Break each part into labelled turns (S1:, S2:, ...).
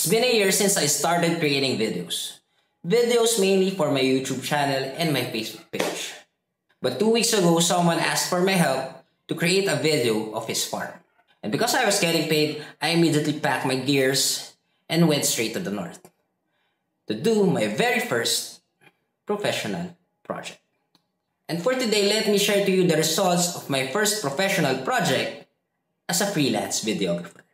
S1: It's been a year since I started creating videos. Videos mainly for my YouTube channel and my Facebook page. But 2 weeks ago, someone asked for my help to create a video of his farm. And because I was getting paid, I immediately packed my gears and went straight to the north to do my very first professional project. And for today, let me share to you the results of my first professional project as a freelance videographer.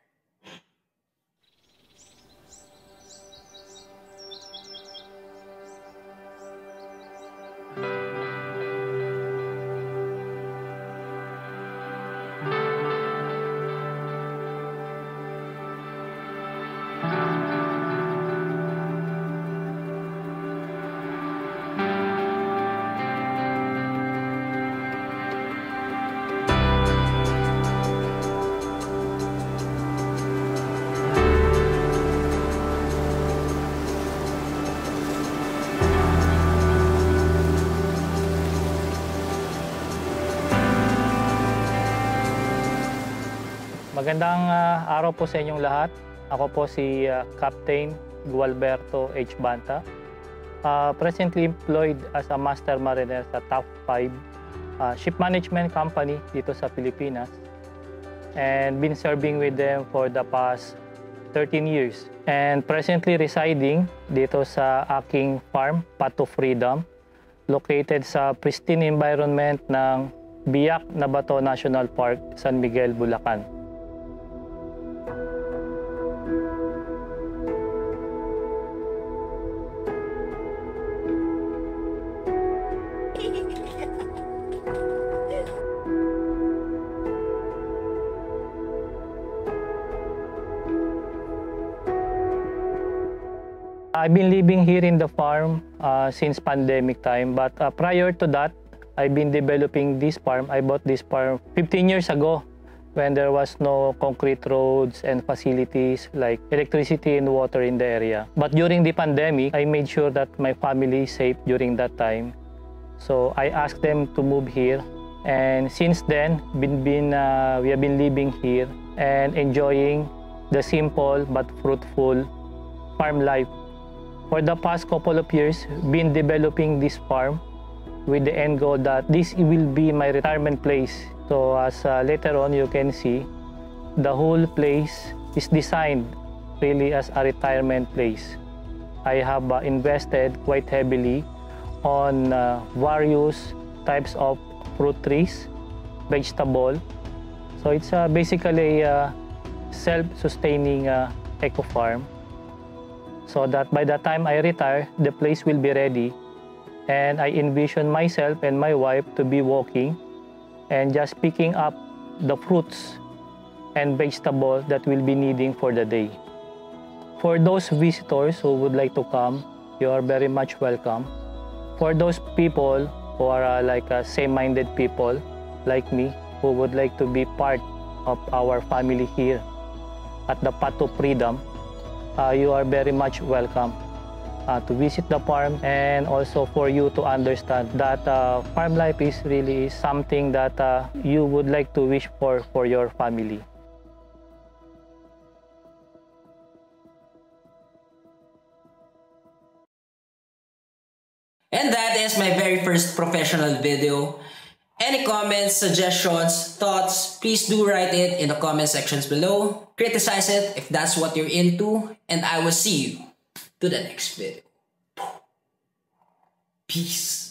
S2: Magandang araw po sa inyong lahat. Ako po si Captain Gualberto H. Banta. Presently employed as a master mariner sa top 5 ship management company dito sa Pilipinas. And been serving with them for the past 13 years. And presently residing dito sa aking farm, Path to Freedom, located sa pristine environment ng Biak na Bato National Park, San Miguel, Bulacan. I've been living here in the farm since pandemic time, but prior to that, I've been developing this farm. I bought this farm 15 years ago when there was no concrete roads and facilities like electricity and water in the area. But during the pandemic, I made sure that my family is safe during that time. So I asked them to move here. And since then, we have been living here and enjoying the simple but fruitful farm life. For the past couple of years, been developing this farm with the end goal that this will be my retirement place. So as later on you can see, the whole place is designed really as a retirement place. I have invested quite heavily on various types of fruit trees, vegetable. So it's basically a self-sustaining eco farm. So that by the time I retire, the place will be ready. And I envision myself and my wife to be walking and just picking up the fruits and vegetables that we'll be needing for the day. For those visitors who would like to come, you are very much welcome. For those people who are same-minded people like me, who would like to be part of our family here at the Path to Freedom, you are very much welcome to visit the farm, and also for you to understand that farm life is really something that you would like to wish for your family.
S1: And that is my very first professional video. Any comments, suggestions, thoughts, please do write it in the comment sections below. Criticize it if that's what you're into, and I will see you to the next video. Peace.